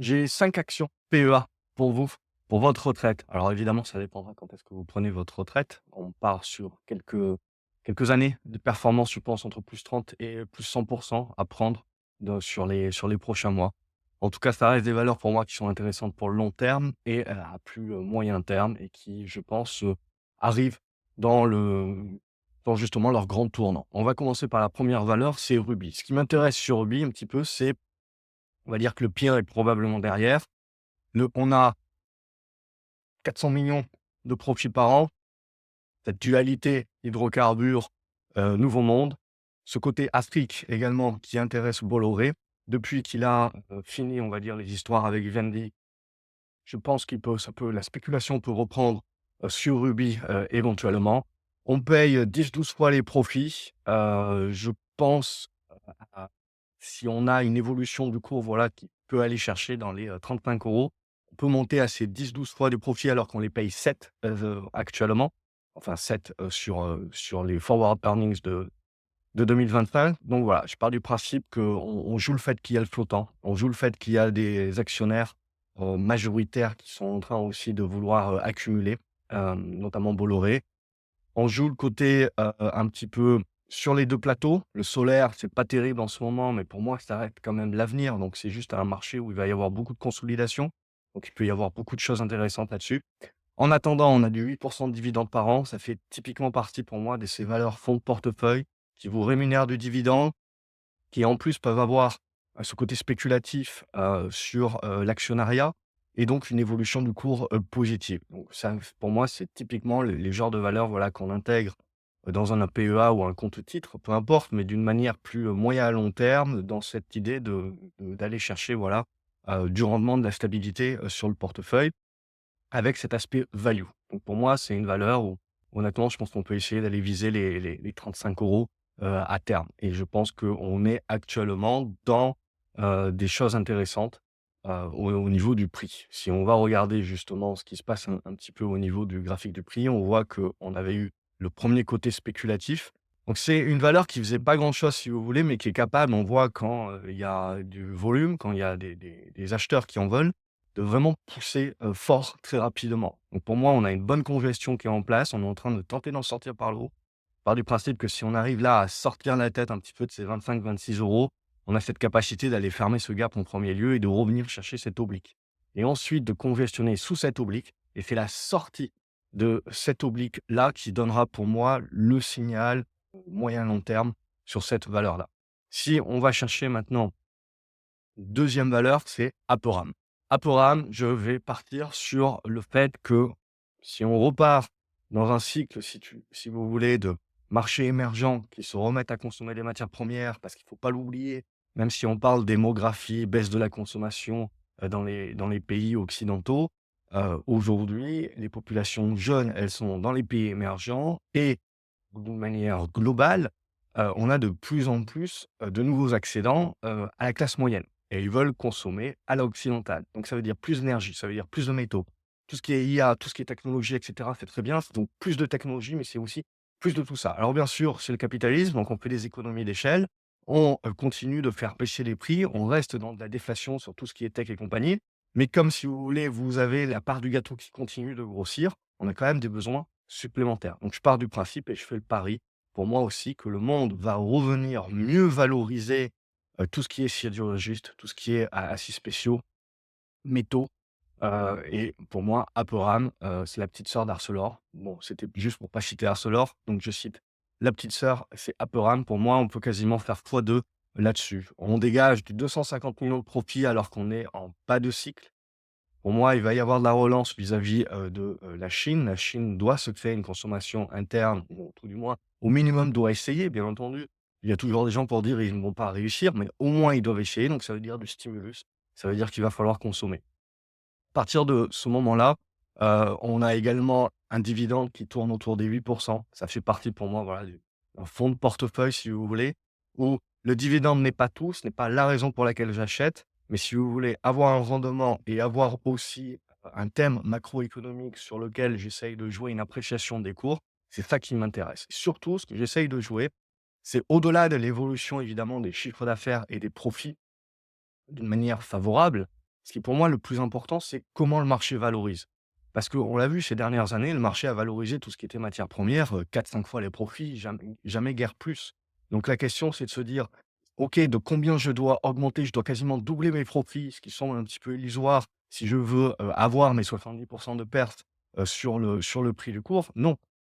J'ai 5 actions PEA pour vous, pour votre retraite. Alors évidemment, ça dépendra quand est-ce que vous prenez votre retraite. On part sur quelques années de performance, je pense, entre plus 30 et plus 100 à prendre sur les prochains mois. En tout cas, ça reste des valeurs pour moi qui sont intéressantes pour le long terme et à plus moyen terme et qui, je pense, arrivent dans dans justement leur grand tournant. On va commencer par la première valeur, c'est Ruby. Ce qui m'intéresse sur Ruby un petit peu, c'est on va dire que le pire est probablement derrière. On a 400 millions de profits par an, cette dualité hydrocarbures, Nouveau Monde. Ce côté Afrique également qui intéresse Bolloré. Depuis qu'il a, fini, on va dire, les histoires avec Vivendi, je pense la spéculation peut reprendre, sur Ruby, éventuellement. On paye 10-12 fois les profits. Je pense, à si on a une évolution du cours, voilà, qui peut aller chercher dans les, 35 €, on peut monter à ces 10-12 fois de profit alors qu'on les paye 7 actuellement. Enfin 7 sur les forward earnings de 2025. Donc voilà, je pars du principe qu'on joue le fait qu'il y a le flottant, on joue le fait qu'il y a des actionnaires, majoritaires qui sont en train aussi de vouloir, accumuler, notamment Bolloré. On joue le côté, un petit peu sur les 2 plateaux. Le solaire, c'est pas terrible en ce moment, mais pour moi, ça reste quand même l'avenir. Donc c'est juste un marché où il va y avoir beaucoup de consolidation. Donc il peut y avoir beaucoup de choses intéressantes là-dessus. En attendant, on a du 8 de dividendes par an. Ça fait typiquement partie pour moi de ces valeurs fonds de portefeuille qui vous rémunèrent du dividende, qui en plus peuvent avoir, ce côté spéculatif, sur, l'actionnariat et donc une évolution du cours, positive. Donc ça, pour moi, c'est typiquement les genres de valeurs, voilà, qu'on intègre, dans un PEA ou un compte titre, peu importe, mais d'une manière plus, moyen à long terme, dans cette idée d'aller chercher, voilà, du rendement, de la stabilité, sur le portefeuille avec cet aspect value. Donc pour moi, c'est une valeur où honnêtement, je pense qu'on peut essayer d'aller viser les 35 € à terme et je pense qu'on est actuellement dans, des choses intéressantes, au niveau du prix. Si on va regarder justement ce qui se passe un petit peu au niveau du graphique du prix, on voit qu'on avait eu le premier côté spéculatif. Donc c'est une valeur qui faisait pas grand chose si vous voulez, mais qui est capable, on voit quand, il y a du volume, quand il y a des acheteurs qui en veulent, de vraiment pousser, fort très rapidement. Donc pour moi, on a une bonne congestion qui est en place. On est en train de tenter d'en sortir par le haut. Je pars du principe que si on arrive là à sortir la tête un petit peu de ces 25-26 €, on a cette capacité d'aller fermer ce gap en premier lieu et de revenir chercher cet oblique. Et ensuite de congestionner sous cet oblique et c'est la sortie de cet oblique-là qui donnera pour moi le signal moyen long terme sur cette valeur-là. Si on va chercher maintenant deuxième valeur, c'est Aperam. Aperam, je vais partir sur le fait que si on repart dans un cycle, si vous voulez, de marchés émergents qui se remettent à consommer des matières premières, parce qu'il ne faut pas l'oublier, même si on parle démographie, baisse de la consommation dans les pays occidentaux, aujourd'hui, les populations jeunes, elles sont dans les pays émergents et d'une manière globale, on a de plus en plus, de nouveaux accédants, à la classe moyenne et ils veulent consommer à l'occidentale. Donc ça veut dire plus d'énergie, ça veut dire plus de métaux. Tout ce qui est IA, tout ce qui est technologie et cetera, c'est très bien, donc plus de technologie, mais c'est aussi plus de tout ça. Alors bien sûr, c'est le capitalisme, donc on fait des économies d'échelle, on, continue de faire baisser les prix, on reste dans de la déflation sur tout ce qui est tech et compagnie, mais comme si vous voulez, vous avez la part du gâteau qui continue de grossir, on a quand même des besoins supplémentaires. Donc je pars du principe et je fais le pari, pour moi aussi, que le monde va revenir mieux valoriser, tout ce qui est sidérurgiste, tout ce qui est a aciers spéciaux, métaux, et pour moi, Aperam, c'est la petite sœur d'Arcelor. Bon, c'était juste pour pas citer Arcelor, donc je cite la petite sœur, c'est Aperam. Pour moi, on peut quasiment faire x2 là-dessus. On dégage du 250 millions de profits alors qu'on est en bas de cycle. Pour moi, il va y avoir de la relance vis-à-vis, de, la Chine. La Chine doit se créer une consommation interne, ou tout du moins, au minimum doit essayer, bien entendu. Il y a toujours des gens pour dire: «Ils ne vont pas réussir», mais au moins ils doivent essayer, donc ça veut dire du stimulus. Ça veut dire qu'il va falloir consommer. À partir de ce moment-là, on a également un dividende qui tourne autour des 8. Ça fait partie pour moi, voilà, du d'un fonds de portefeuille, si vous voulez, où le dividende n'est pas tout, ce n'est pas la raison pour laquelle j'achète, mais si vous voulez avoir un rendement et avoir aussi un thème macroéconomique sur lequel j'essaye de jouer une appréciation des cours, c'est ça qui m'intéresse. Surtout, ce que j'essaye de jouer, c'est au-delà de l'évolution évidemment des chiffres d'affaires et des profits d'une manière favorable, Ce qui est pour moi le plus important, c'est comment le marché valorise. Parce qu'on l'a vu ces dernières années, le marché a valorisé tout ce qui était matières premières, 4-5 fois les profits, jamais guère plus. Donc la question, c'est de se dire: «OK, de combien je dois augmenter?» Je dois quasiment doubler mes profits, ce qui semble un petit peu illusoire si je veux, avoir mes 70 de pertes, sur le prix du cours. Non,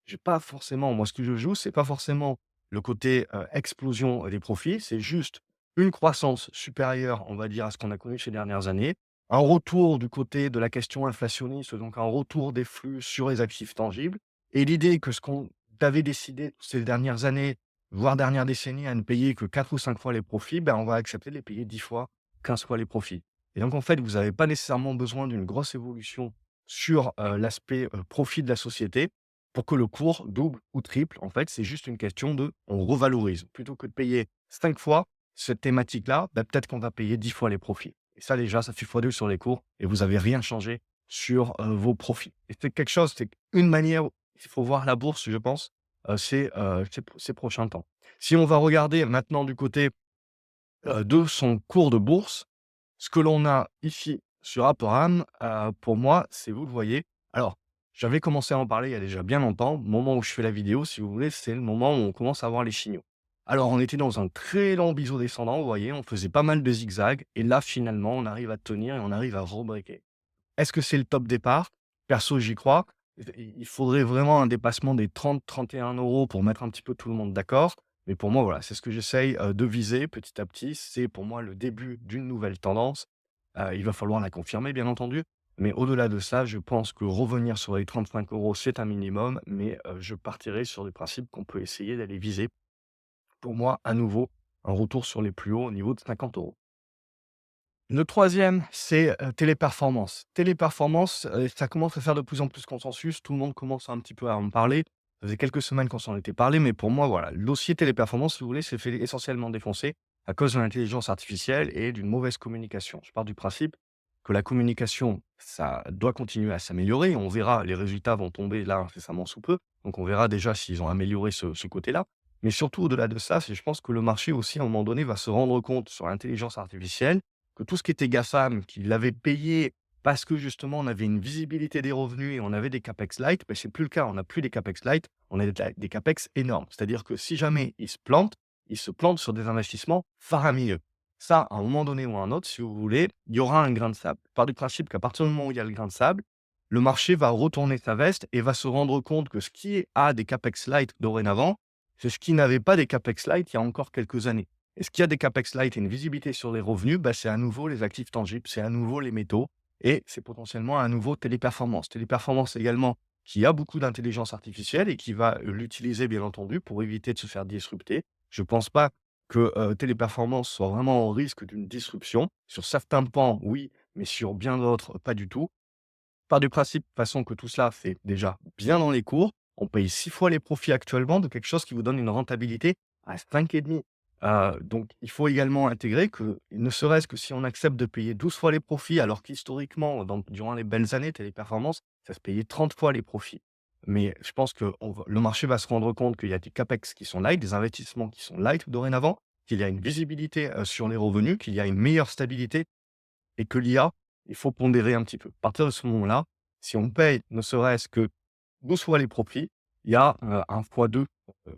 j'ai pas forcément moi, ce que je joue, c'est pas forcément le côté, explosion des profits, c'est juste une croissance supérieure, on va dire, à ce qu'on a connu ces dernières années, un retour du côté de la question inflationniste, donc un retour des flux sur les actifs tangibles et l'idée que ce qu'on avait décidé ces dernières années, voire dernières décennies, à ne payer que 4 ou 5 fois les profits, ben, on va accepter de les payer 10 fois, 15 fois les profits. Et donc en fait, vous n'avez pas nécessairement besoin d'une grosse évolution sur, l'aspect, profit de la société pour que le cours double ou triple. En fait, c'est juste une question de on revalorise. Plutôt que de payer 5 fois cette thématique-là, bah, peut-être qu'on va payer 10 fois les profits. Et ça déjà, ça fait x2 sur les cours et vous avez rien changé sur, vos profits. Et c'est quelque chose, c'est une manière il faut voir la bourse, je pense, ces prochains temps. Si on va regarder maintenant du côté, de son cours de bourse, ce que l'on a ici sur Aperam, pour moi, c'est vous le voyez. Alors, j'avais commencé à en parler il y a déjà bien longtemps. Au moment où je fais la vidéo, si vous voulez, c'est le moment où on commence à voir les signaux. Alors, on était dans un très lent biseau descendant, vous voyez, on faisait pas mal de zigzags et là, finalement, on arrive à tenir et on arrive à rebreaker. Est-ce que c'est le top départ? Perso, j'y crois. Il faudrait vraiment un dépassement des 30-31 € pour mettre un petit peu tout le monde d'accord. Mais pour moi, voilà, c'est ce que j'essaye, de viser petit à petit. C'est pour moi le début d'une nouvelle tendance. Il va falloir la confirmer, bien entendu. Mais au-delà de ça, je pense que revenir sur les 35 €, c'est un minimum. Mais, je partirai sur le principe qu'on peut essayer d'aller viser, pour moi, à nouveau, un retour sur les plus hauts au niveau de 50 €. Le troisième, c'est, Téléperformance. Téléperformance, ça commence à faire de plus en plus consensus. Tout le monde commence un petit peu à en parler. Ça faisait quelques semaines qu'on s'en était parlé, mais pour moi, voilà, le dossier Téléperformance, si vous voulez, s'est fait essentiellement défoncer à cause de l'intelligence artificielle et d'une mauvaise communication. Je pars du principe que la communication, ça doit continuer à s'améliorer. On verra, les résultats vont tomber là incessamment sous peu. Donc on verra déjà s'ils ont amélioré ce côté-là. Mais surtout, au-delà de ça, c'est je pense que le marché aussi, à un moment donné, va se rendre compte sur l'intelligence artificielle que tout ce qui était GAFAM, qui l'avait payé parce que justement on avait une visibilité des revenus et on avait des CAPEX light, ben c'est plus le cas. On n'a plus des CAPEX light, on a des CAPEX énormes. C'est-à-dire que si jamais ils se plantent sur des investissements faramineux. Ça, à un moment donné ou à un autre, si vous voulez, il y aura un grain de sable. Je pars du principe qu'à partir du moment où il y a le grain de sable, le marché va retourner sa veste et va se rendre compte que ce qui a des CAPEX light dorénavant, c'est ce qui n'avait pas des CAPEX light il y a encore quelques années. Et ce qui a des CAPEX light et une visibilité sur les revenus, bah, c'est à nouveau les actifs tangibles, c'est à nouveau les métaux et c'est potentiellement à nouveau Téléperformance. Téléperformance également qui a beaucoup d'intelligence artificielle et qui va l'utiliser bien entendu pour éviter de se faire disrupter. Je ne pense pas que, Téléperformance soit vraiment au risque d'une disruption. Sur certains pans, oui, mais sur bien d'autres, pas du tout. Part du principe, de toute façon, que tout cela fait déjà bien dans les cours. On paye 6 fois les profits actuellement de quelque chose qui vous donne une rentabilité à 5,5. Donc il faut également intégrer que, ne serait-ce que si on accepte de payer 12 fois les profits, alors qu'historiquement, durant les belles années, Téléperformance, ça se payait 30 fois les profits. Mais je pense que le marché va se rendre compte qu'il y a des CAPEX qui sont light, des investissements qui sont light dorénavant, qu'il y a une visibilité, sur les revenus, qu'il y a une meilleure stabilité et que l'IA, il faut pondérer un petit peu. À partir de ce moment-là, si on paye ne serait-ce que 12 fois les profits, il y a, un x2,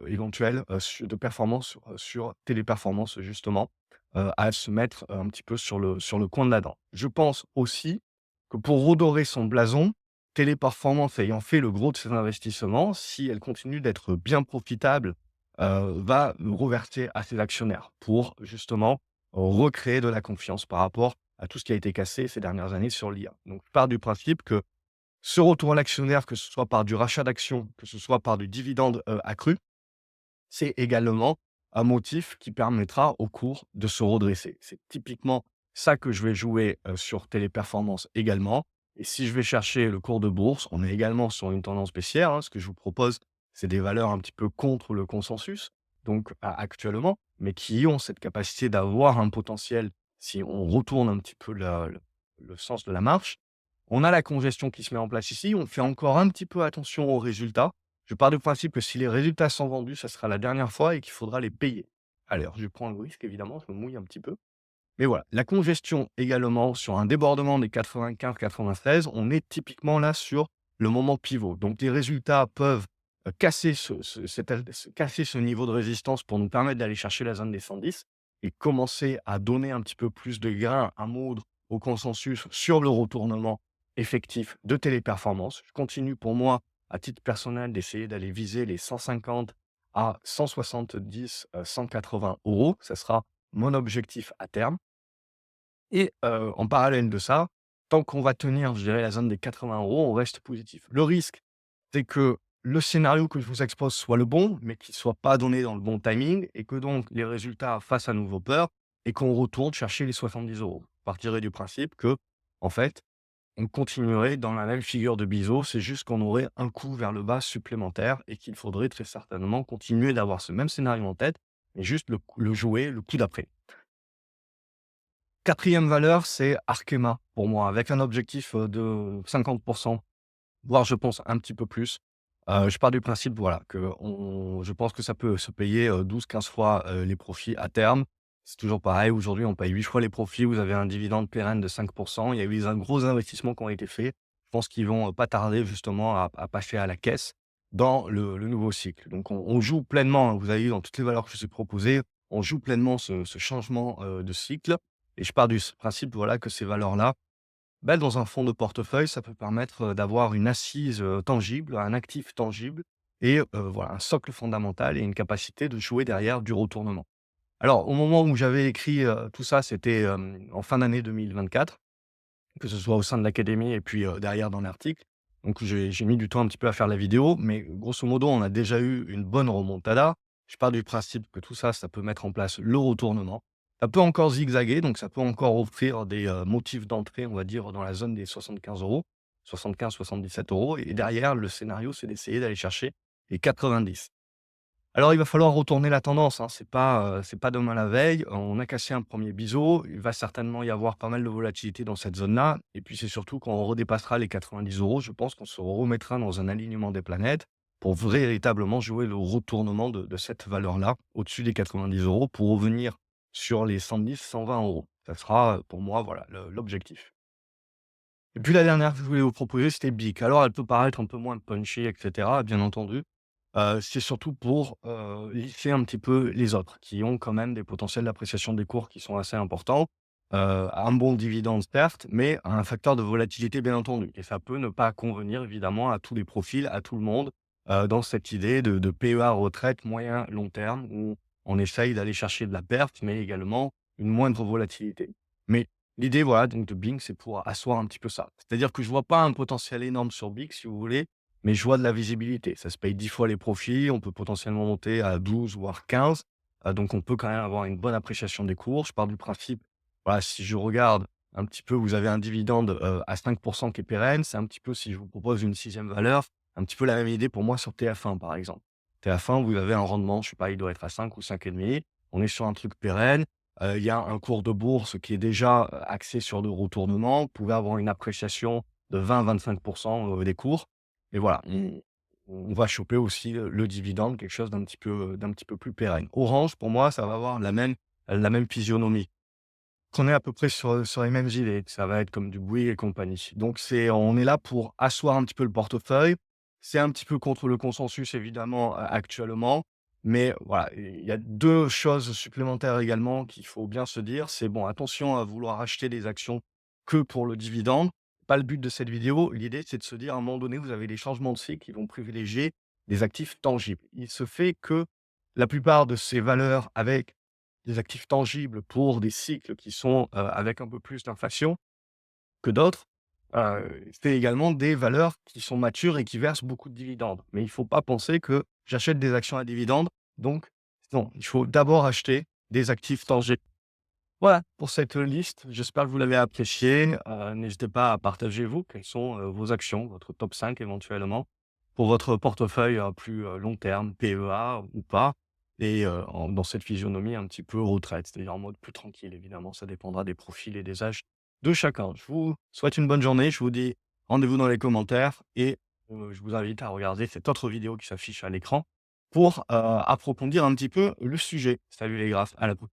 éventuel, de performance sur Téléperformance justement, à se mettre un petit peu sur le coin de la dent. Je pense aussi que pour redorer son blason, Téléperformance ayant fait le gros de ses investissements, si elle continue d'être bien profitable, va reverser à ses actionnaires pour justement recréer de la confiance par rapport à tout ce qui a été cassé ces dernières années sur l'IA. Donc je pars du principe que ce retour à l'actionnaire, que ce soit par du rachat d'actions, que ce soit par du dividende, accru, c'est également un motif qui permettra au cours de se redresser. C'est typiquement ça que je vais jouer, sur Téléperformance également et si je vais chercher le cours de bourse, on est également sur une tendance baissière, hein. Ce que je vous propose, c'est des valeurs un petit peu contre le consensus, donc actuellement, mais qui ont cette capacité d'avoir un potentiel si on retourne un petit peu le sens de la marche. On a la congestion qui se met en place ici, on fait encore un petit peu attention aux résultats. Je pars du principe que si les résultats sont vendus, ça sera la dernière fois et qu'il faudra les payer. Alors, je prends le risque évidemment, je me mouille un petit peu. Mais voilà, la congestion également sur un débordement des 95-96, on est typiquement là sur le moment pivot. Donc les résultats peuvent, casser casser ce niveau de résistance pour nous permettre d'aller chercher la zone des 110 et commencer à donner un petit peu plus de grain à moudre au consensus sur le retournement effectif de Téléperformance. Je continue pour moi, à titre personnel, d'essayer d'aller viser les 150 à 170, 180 €. Ça sera mon objectif à terme. Et en parallèle de ça, tant qu'on va tenir, je dirais, la zone des 80 €, on reste positif. Le risque, c'est que le scénario que je vous expose soit le bon, mais qu'il ne soit pas donné dans le bon timing et que donc les résultats fassent à nouveau peur et qu'on retourne chercher les 70 €. Je partirai du principe que, en fait, on continuerait dans la même figure de biseau, c'est juste qu'on aurait un coup vers le bas supplémentaire et qu'il faudrait très certainement continuer d'avoir ce même scénario en tête, mais juste le jouer le coup d'après. 4e valeur, c'est Arkema pour moi, avec un objectif, de 50, voire je pense un petit peu plus. Je pars du principe, voilà, je pense que ça peut se payer, 12-15 fois, les profits à terme. C'est toujours pareil, aujourd'hui on paye 8 fois les profits, vous avez un dividende pérenne de 5. Il y a eu un gros investissements qui ont été faits. Je pense qu'ils vont, pas tarder justement à passer à la caisse dans le nouveau cycle. Donc on joue pleinement, hein, vous avez vu dans toutes les valeurs que je vous ai proposées, on joue pleinement ce changement, de cycle et je pars du principe, voilà, que ces valeurs-là, bah, dans un fonds de portefeuille, ça peut permettre, d'avoir une assise, tangible, un actif tangible et voilà, un socle fondamental et une capacité de jouer derrière du retournement. Alors, au moment où j'avais écrit, tout ça, c'était, en fin d'année 2024, que ce soit au sein de l'académie et puis, derrière dans l'article. Donc j'ai mis du temps un petit peu à faire la vidéo, mais grosso modo, on a déjà eu une bonne remontada. Je pars du principe que tout ça, ça peut mettre en place le retournement. Ça peut encore zigzaguer, donc ça peut encore offrir des, motifs d'entrée, on va dire, dans la zone des 75 €, 75-77 € et derrière, le scénario, c'est d'essayer d'aller chercher les 90. Alors, il va falloir retourner la tendance, hein. C'est pas demain la veille. On a cassé un premier biseau. Il va certainement y avoir pas mal de volatilité dans cette zone-là. Et puis, c'est surtout quand on redépassera les 90 €, je pense qu'on se remettra dans un alignement des planètes pour véritablement jouer le retournement de cette valeur-là au-dessus des 90 € pour revenir sur les 110-120 €. Ça sera, pour moi, voilà, l'objectif. Et puis la dernière que je voulais vous proposer, c'était BIC. Alors elle peut paraître un peu moins punchy et cetera, bien entendu. C'est surtout pour, lisser un petit peu les autres qui ont quand même des potentiels d'appréciation des cours qui sont assez importants. Un bon dividende certes, mais un facteur de volatilité bien entendu et ça peut ne pas convenir évidemment à tous les profils, à tout le monde, dans cette idée de PEA retraite moyen long terme où on essaye d'aller chercher de la perte, mais également une moindre volatilité. Mais l'idée, voilà, donc de Bing, c'est pour asseoir un petit peu ça. C'est-à-dire que je vois pas un potentiel énorme sur Bing, si vous voulez, mais je vois de la visibilité. Ça se paye 10 fois les profits, on peut potentiellement monter à 12 voire 15. Donc on peut quand même avoir une bonne appréciation des cours. Je pars du principe, voilà, si je regarde un petit peu, vous avez un dividende, à 5 qui est pérenne. C'est un petit peu, si je vous propose une sixième valeur, un petit peu la même idée pour moi sur TF1, par exemple. TF1, vous avez un rendement, je sais pas, il doit être à 5 ou 5,5. On est sur un truc pérenne. Il y a un cours de bourse qui est déjà, axé sur le retournement. Vous pouvez avoir une appréciation de 20-25 des cours et voilà, on va choper aussi, le dividende, quelque chose d'un petit peu plus pérenne. Orange, pour moi, ça va avoir la même physionomie. On est à peu près sur les mêmes idées. Ça va être comme du Bouygues et compagnie. Donc on est là pour asseoir un petit peu le portefeuille. C'est un petit peu contre le consensus évidemment, actuellement. Mais voilà, il y a 2 choses supplémentaires également qu'il faut bien se dire. C'est bon, attention à vouloir acheter des actions que pour le dividende. Pas le but de cette vidéo. L'idée, c'est de se dire à un moment donné, vous avez des changements de cycle qui vont privilégier des actifs tangibles. Il se fait que la plupart de ces valeurs avec des actifs tangibles pour des cycles qui sont, avec un peu plus d'inflation que d'autres, c'est également des valeurs qui sont matures et qui versent beaucoup de dividendes. Mais il ne faut pas penser que j'achète des actions à dividendes, donc non, il faut d'abord acheter des actifs tangibles. Voilà pour cette liste, j'espère que vous l'avez appréciée. N'hésitez pas à partager vous, quelles sont, vos actions, votre top 5 éventuellement, pour votre portefeuille, plus, long terme, PEA ou pas et dans cette physionomie un petit peu retraite, c'est-à-dire en mode plus tranquille évidemment, ça dépendra des profils et des âges de chacun. Je vous souhaite une bonne journée, je vous dis rendez-vous dans les commentaires et je vous invite à regarder cette autre vidéo qui s'affiche à l'écran pour, approfondir un petit peu le sujet. Salut les graphes, à la prochaine.